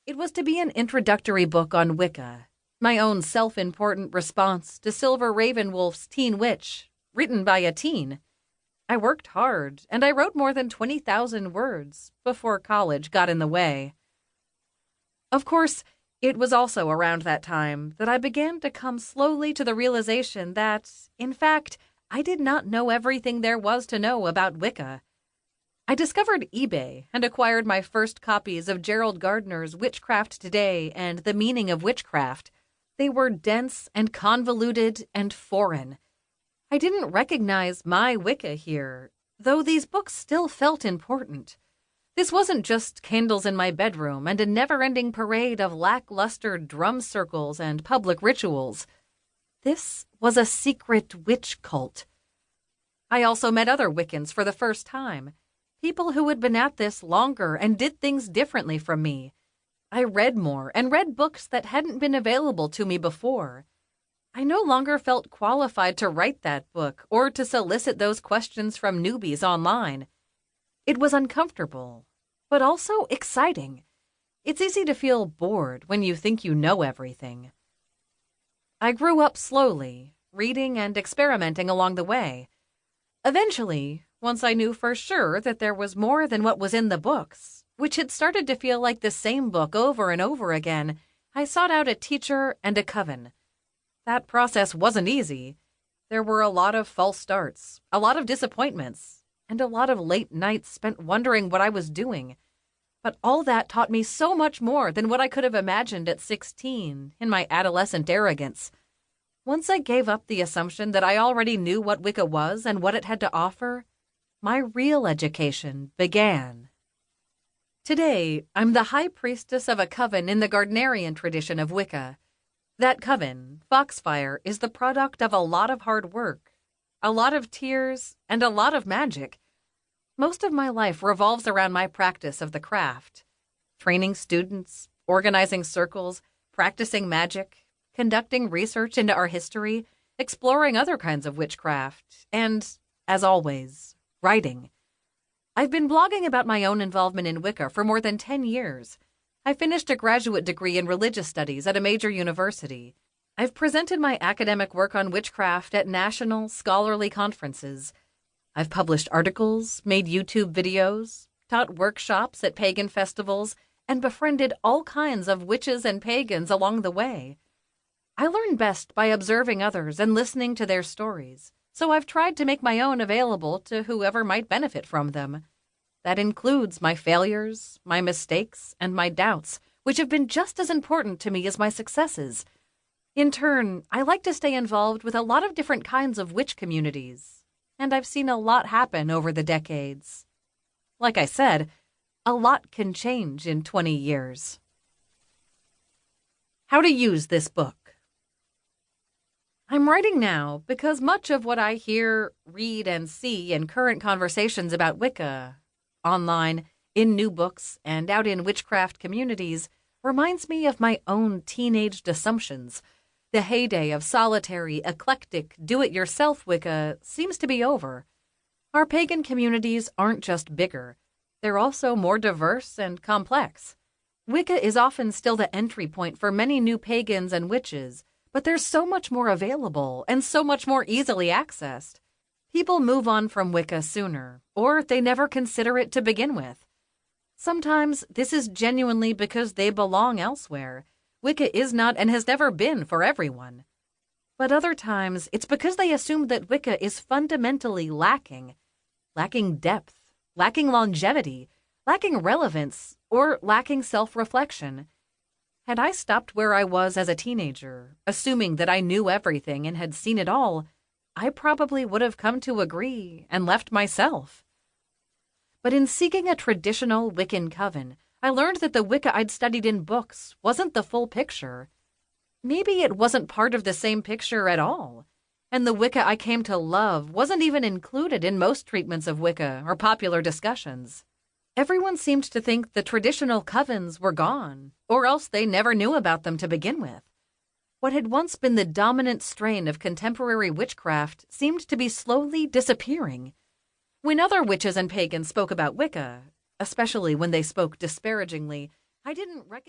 It was to be an introductory book on Wicca, my own self-important response to Silver Ravenwolf's Teen Witch, written by a teen. I worked hard, and I wrote more than 20,000 words before college got in the way. Of course, it was also around that time that I began to come slowly to the realization that, in fact, I did not know everything there was to know about Wicca. I discovered eBay and acquired my first copies of Gerald Gardner's Witchcraft Today and The Meaning of Witchcraft. They were dense and convoluted and foreign. I didn't recognize my Wicca here, though these books still felt important. This wasn't just candles in my bedroom and a never-ending parade of lackluster drum circles and public rituals. This was a secret witch cult. I also met other Wiccans for the first time, people who had been at this longer and did things differently from me. I read more and read books that hadn't been available to me before. I no longer felt qualified to write that book or to solicit those questions from newbies online. It was uncomfortable, but also exciting. It's easy to feel bored when you think you know everything. I grew up slowly, reading and experimenting along the way. Eventually, once I knew for sure that there was more than what was in the books, which had started to feel like the same book over and over again, I sought out a teacher and a coven. That process wasn't easy. There were a lot of false starts, a lot of disappointments, and a lot of late nights spent wondering what I was doing. But all that taught me so much more than what I could have imagined at 16 in my adolescent arrogance. Once I gave up the assumption that I already knew what Wicca was and what it had to offer, my real education began. Today, I'm the high priestess of a coven in the Gardnerian tradition of Wicca. That coven, Foxfire, is the product of a lot of hard work, a lot of tears, and a lot of magic. Most of my life revolves around my practice of the craft. Training students, organizing circles, practicing magic, conducting research into our history, exploring other kinds of witchcraft, and, as always, writing. I've been blogging about my own involvement in Wicca for more than 10 years. I finished a graduate degree in religious studies at a major university. I've presented my academic work on witchcraft at national scholarly conferences. I've published articles, made YouTube videos, taught workshops at pagan festivals, and befriended all kinds of witches and pagans along the way. I learn best by observing others and listening to their stories, so I've tried to make my own available to whoever might benefit from them. That includes my failures, my mistakes, and my doubts, which have been just as important to me as my successes. In turn, I like to stay involved with a lot of different kinds of witch communities, and I've seen a lot happen over the decades. Like I said, a lot can change in 20 years. How to use this book. I'm writing now because much of what I hear, read, and see in current conversations about Wicca, online, in new books, and out in witchcraft communities, reminds me of my own teenaged assumptions. The heyday of solitary, eclectic, do-it-yourself Wicca seems to be over. Our pagan communities aren't just bigger. They're also more diverse and complex. Wicca is often still the entry point for many new pagans and witches, but there's so much more available and so much more easily accessed. People move on from Wicca sooner, or they never consider it to begin with. Sometimes this is genuinely because they belong elsewhere. Wicca is not and has never been for everyone. But other times, it's because they assume that Wicca is fundamentally lacking depth, lacking longevity, lacking relevance, or lacking self-reflection. Had I stopped where I was as a teenager, assuming that I knew everything and had seen it all, I probably would have come to agree and left myself. But in seeking a traditional Wiccan coven, I learned that the Wicca I'd studied in books wasn't the full picture. Maybe it wasn't part of the same picture at all, and the Wicca I came to love wasn't even included in most treatments of Wicca or popular discussions. Everyone seemed to think the traditional covens were gone, or else they never knew about them to begin with. What had once been the dominant strain of contemporary witchcraft seemed to be slowly disappearing. When other witches and pagans spoke about Wicca, especially when they spoke disparagingly, I didn't recognize